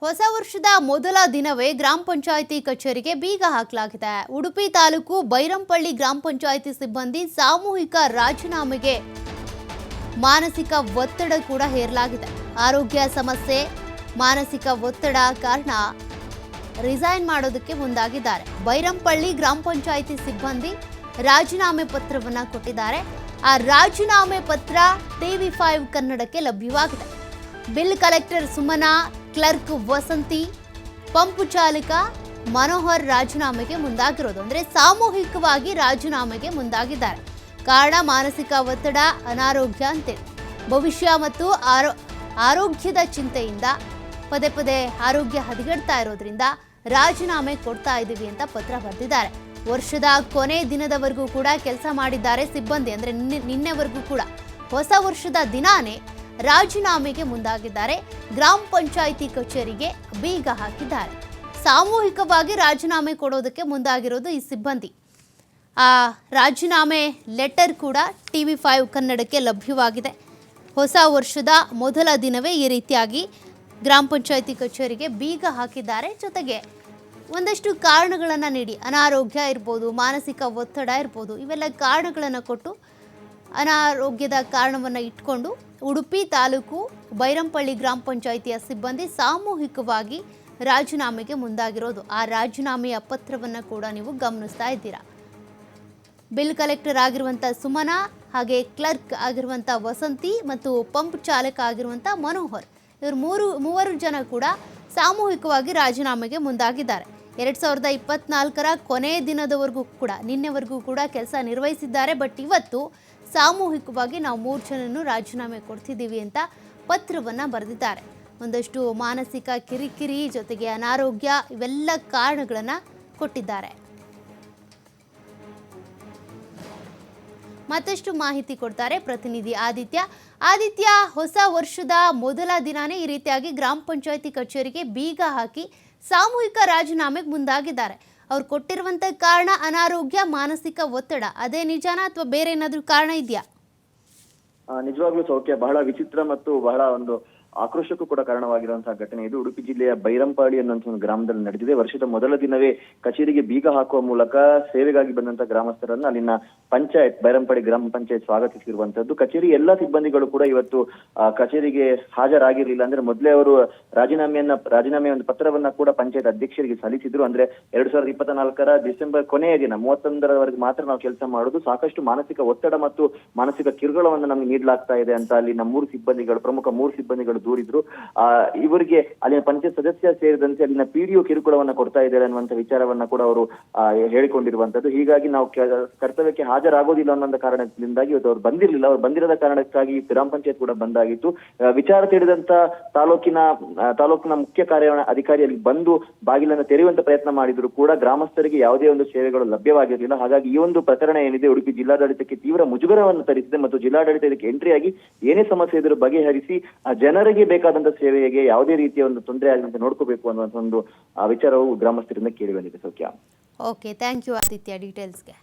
ಹೊಸ ವರ್ಷದ ಮೊದಲ ದಿನವೇ ಗ್ರಾಮ ಪಂಚಾಯಿತಿ ಕಚೇರಿಗೆ ಬೀಗ ಹಾಕಲಾಗಿದೆ. ಉಡುಪಿ ತಾಲೂಕು ಬೈರಂಪಳ್ಳಿ ಗ್ರಾಮ ಪಂಚಾಯಿತಿ ಸಿಬ್ಬಂದಿ ಸಾಮೂಹಿಕ ರಾಜೀನಾಮೆಗೆ ಮಾನಸಿಕ ಒತ್ತಡ ಕೂಡ ಹೇರಲಾಗಿದೆ. ಆರೋಗ್ಯ ಸಮಸ್ಯೆ, ಮಾನಸಿಕ ಒತ್ತಡ ಕಾರಣ ರಿಸೈನ್ ಮಾಡೋದಕ್ಕೆ ಮುಂದಾಗಿದ್ದಾರೆ. ಬೈರಂಪಳ್ಳಿ ಗ್ರಾಮ ಪಂಚಾಯಿತಿ ಸಿಬ್ಬಂದಿ ರಾಜೀನಾಮೆ ಪತ್ರವನ್ನು ಕೊಟ್ಟಿದ್ದಾರೆ. ಆ ರಾಜೀನಾಮೆ ಪತ್ರ TV5 ಕನ್ನಡಕ್ಕೆ ಲಭ್ಯವಾಗಿದೆ. Bill collector Sumana, clerk Vasanthi, pump ಚಾಲಕ ಮನೋಹರ್ ರಾಜೀನಾಮೆಗೆ ಮುಂದಾಗಿರೋದು. ಅಂದರೆ ಸಾಮೂಹಿಕವಾಗಿ ರಾಜೀನಾಮೆಗೆ ಮುಂದಾಗಿದ್ದಾರೆ. ಕಾರಣ ಮಾನಸಿಕ ಒತ್ತಡ, ಅನಾರೋಗ್ಯ ಅಂತೇಳಿ. ಭವಿಷ್ಯ ಮತ್ತು ಆರೋಗ್ಯದ ಚಿಂತೆಯಿಂದ ಪದೇ ಪದೇ ಆರೋಗ್ಯ ಹದಗೆಡ್ತಾ ಇರೋದ್ರಿಂದ ರಾಜೀನಾಮೆ ಕೊಡ್ತಾ ಇದ್ದೀವಿ ಅಂತ ಪತ್ರ ಬರೆದಿದ್ದಾರೆ. ವರ್ಷದ ಕೊನೆ ದಿನದವರೆಗೂ ಕೂಡ ಕೆಲಸ ಮಾಡಿದ್ದಾರೆ ಸಿಬ್ಬಂದಿ. ಅಂದರೆ ನಿನ್ನೆವರೆಗೂ ಕೂಡ ಹೊಸ ವರ್ಷದ ದಿನಾನೇ ರಾಜೀನಾಮೆಗೆ ಮುಂದಾಗಿದ್ದಾರೆ. ಗ್ರಾಮ ಪಂಚಾಯಿತಿ ಕಚೇರಿಗೆ ಬೀಗ ಹಾಕಿದ್ದಾರೆ. ಸಾಮೂಹಿಕವಾಗಿ ರಾಜೀನಾಮೆ ಕೊಡೋದಕ್ಕೆ ಮುಂದಾಗಿರೋದು ಈ ಸಿಬ್ಬಂದಿ. ಆ ರಾಜೀನಾಮೆ ಲೆಟರ್ ಕೂಡ TV5 ಕನ್ನಡಕ್ಕೆ ಲಭ್ಯವಾಗಿದೆ. ಹೊಸ ವರ್ಷದ ಮೊದಲ ದಿನವೇ ಈ ರೀತಿಯಾಗಿ ಗ್ರಾಮ ಪಂಚಾಯಿತಿ ಕಚೇರಿಗೆ ಬೀಗ ಹಾಕಿದ್ದಾರೆ. ಜೊತೆಗೆ ಒಂದಷ್ಟು ಕಾರಣಗಳನ್ನು ನೀಡಿ, ಅನಾರೋಗ್ಯ ಇರ್ಬೋದು, ಮಾನಸಿಕ ಒತ್ತಡ ಇರ್ಬೋದು, ಇವೆಲ್ಲ ಕಾರಣಗಳನ್ನು ಕೊಟ್ಟು ಅನಾರೋಗ್ಯದ ಕಾರಣವನ್ನು ಇಟ್ಕೊಂಡು ಉಡುಪಿ ತಾಲೂಕು ಬೈರಂಪಳ್ಳಿ ಗ್ರಾಮ ಪಂಚಾಯಿತಿಯ ಸಿಬ್ಬಂದಿ ಸಾಮೂಹಿಕವಾಗಿ ರಾಜೀನಾಮೆಗೆ ಮುಂದಾಗಿರೋದು. ಆ ರಾಜೀನಾಮೆಯ ಪತ್ರವನ್ನು ಕೂಡ ನೀವು ಗಮನಿಸ್ತಾ ಇದ್ದೀರಾ. ಬಿಲ್ ಕಲೆಕ್ಟರ್ ಆಗಿರುವಂಥ ಸುಮನಾ, ಹಾಗೆ ಕ್ಲರ್ಕ್ ಆಗಿರುವಂಥ ವಸಂತಿ ಮತ್ತು ಪಂಪ್ ಚಾಲಕ ಆಗಿರುವಂಥ ಮನೋಹರ್, ಇವರು ಮೂವರು ಜನ ಕೂಡ ಸಾಮೂಹಿಕವಾಗಿ ರಾಜೀನಾಮೆಗೆ ಮುಂದಾಗಿದ್ದಾರೆ. 2024ರ ಕೊನೆ ದಿನದವರೆಗೂ ಕೂಡ, ನಿನ್ನೆವರೆಗೂ ಕೂಡ ಕೆಲಸ ನಿರ್ವಹಿಸಿದ್ದಾರೆ. ಬಟ್ ಇವತ್ತು ಸಾಮೂಹಿಕವಾಗಿ ನಾವು 3 ಜನನ್ನು ರಾಜೀನಾಮೆ ಕೊಡ್ತಿದ್ದೀವಿ ಅಂತ ಪತ್ರವನ್ನು ಬರೆದಿದ್ದಾರೆ. ಒಂದಷ್ಟು ಮಾನಸಿಕ ಕಿರಿಕಿರಿ ಜೊತೆಗೆ ಅನಾರೋಗ್ಯ, ಇವೆಲ್ಲ ಕಾರಣಗಳನ್ನು ಕೊಟ್ಟಿದ್ದಾರೆ. ಮತ್ತಷ್ಟು ಮಾಹಿತಿ ಕೊಡ್ತಾರೆ ಪ್ರತಿನಿಧಿ ಆದಿತ್ಯ. ಹೊಸ ವರ್ಷದ ಮೊದಲ ದಿನಾನೇ ಈ ರೀತಿಯಾಗಿ ಗ್ರಾಮ ಪಂಚಾಯಿತಿ ಕಚೇರಿಗೆ ಬೀಗ ಹಾಕಿ ಸಾಮೂಹಿಕ ರಾಜೀನಾಮೆಗೆ ಮುಂದಾಗಿದ್ದಾರೆ. ಅವ್ರು ಕೊಟ್ಟಿರುವಂಥ ಕಾರಣ ಅನಾರೋಗ್ಯ, ಮಾನಸಿಕ ಒತ್ತಡ. ಅದೇ ನಿಜಾನ ಅಥವಾ ಬೇರೆ ಏನಾದರೂ ಕಾರಣ ಇದೆಯಾ? ನಿಜವಾಗ್ಲೂ ಸೌಖ್ಯ, ಬಹಳ ವಿಚಿತ್ರ ಮತ್ತು ಬಹಳ ಒಂದು ಆಕ್ರೋಶಕ್ಕೂ ಕೂಡ ಕಾರಣವಾಗಿರುವಂತಹ ಘಟನೆ ಇದು. ಉಡುಪಿ ಜಿಲ್ಲೆಯ ಬೈರಂಪಾಡಿ ಅನ್ನುವಂಥ ಒಂದು ಗ್ರಾಮದಲ್ಲಿ ನಡೆದಿದೆ. ವರ್ಷದ ಮೊದಲ ದಿನವೇ ಕಚೇರಿಗೆ ಬೀಗ ಹಾಕುವ ಮೂಲಕ ಸೇವೆಗಾಗಿ ಬಂದಂತಹ ಗ್ರಾಮಸ್ಥರನ್ನ ಅಲ್ಲಿನ ಪಂಚಾಯತ್, ಬೈರಂಪಾಡಿ ಗ್ರಾಮ ಪಂಚಾಯತ್ ಸ್ವಾಗತಿಸಿರುವಂತದ್ದು. ಕಚೇರಿ ಎಲ್ಲಾ ಸಿಬ್ಬಂದಿಗಳು ಕೂಡ ಇವತ್ತು ಕಚೇರಿಗೆ ಹಾಜರಾಗಿರ್ಲಿಲ್ಲ. ಅಂದ್ರೆ ಮೊದಲೇ ಅವರು ರಾಜೀನಾಮೆಯ ಒಂದು ಪತ್ರವನ್ನ ಕೂಡ ಪಂಚಾಯತ್ ಅಧ್ಯಕ್ಷರಿಗೆ ಸಲ್ಲಿಸಿದ್ರು. ಅಂದ್ರೆ 2024ರ ಡಿಸೆಂಬರ್ ಕೊನೆಯ ದಿನ 31ರವರೆಗೆ ಮಾತ್ರ ನಾವು ಕೆಲಸ ಮಾಡೋದು, ಸಾಕಷ್ಟು ಮಾನಸಿಕ ಒತ್ತಡ ಮತ್ತು ಮಾನಸಿಕ ಕಿರುಕುಳವನ್ನು ನಮ್ಗೆ ನೀಡಲಾಗ್ತಾ ಇದೆ ಅಂತ ಅಲ್ಲಿ ನಮ್ಮ ಪ್ರಮುಖ ಮೂರು ಸಿಬ್ಬಂದಿಗಳು ದೂರಿದ್ರು. ಇವರಿಗೆ ಅಲ್ಲಿನ ಪಂಚಾಯತ್ ಸದಸ್ಯ ಸೇರಿದಂತೆ ಅಲ್ಲಿನ PDO ಕಿರುಕುಳವನ್ನ ಕೊಡ್ತಾ ಇದ್ದಾರೆ ಅನ್ನುವಂಥ ವಿಚಾರವನ್ನ ಕೂಡ ಅವರು ಹೇಳಿಕೊಂಡಿರುವಂತದ್ದು. ಹೀಗಾಗಿ ನಾವು ಕರ್ತವ್ಯಕ್ಕೆ ಹಾಜರಾಗೋದಿಲ್ಲ ಅನ್ನೋ ಕಾರಣದಿಂದಾಗಿ ಇವತ್ತು ಅವ್ರು ಬಂದಿರಲಿಲ್ಲ. ಅವ್ರು ಬಂದಿರದ ಕಾರಣಕ್ಕಾಗಿ ಗ್ರಾಮ ಪಂಚಾಯತ್ ಕೂಡ ಬಂದಾಗಿತ್ತು. ವಿಚಾರ ತಿಳಿದಂತ ತಾಲೂಕಿನ ಮುಖ್ಯ ಕಾರ್ಯಾಧಿಕಾರಿಯಲ್ಲಿ ಬಂದು ಬಾಗಿಲನ್ನು ತೆರೆಯುವಂತ ಪ್ರಯತ್ನ ಮಾಡಿದ್ರು ಕೂಡ ಗ್ರಾಮಸ್ಥರಿಗೆ ಯಾವುದೇ ಒಂದು ಸೇವೆಗಳು ಲಭ್ಯವಾಗಿರಲಿಲ್ಲ. ಹಾಗಾಗಿ ಈ ಒಂದು ಪ್ರಕರಣ ಏನಿದೆ ಉಡುಪಿ ಜಿಲ್ಲಾಡಳಿತಕ್ಕೆ ತೀವ್ರ ಮುಜುಗರವನ್ನು ತರಿಸಿದೆ ಮತ್ತು ಜಿಲ್ಲಾಡಳಿತ ಇದಕ್ಕೆ ಎಂಟ್ರಿ ಆಗಿ ಏನೇ ಸಮಸ್ಯೆ ಇದ್ರೂ ಬಗೆಹರಿಸಿ ಜನರಿಗೆ ಬೇಕಾದಂತ ಸೇವೆಗೆ ಯಾವುದೇ ರೀತಿಯ ಒಂದು ತೊಂದರೆ ಆಗದಂತೆ ನೋಡ್ಕೋಬೇಕು ಅನ್ನುವಂಥ ಒಂದು ವಿಚಾರವು ಗ್ರಾಮಸ್ಥರಿಂದ ಕೇಳಿ ಬಂದಿದೆ. ಸೌಖ್ಯ. Okay, thank you Aditya ಡೀಟೇಲ್ಸ್ಗೆ.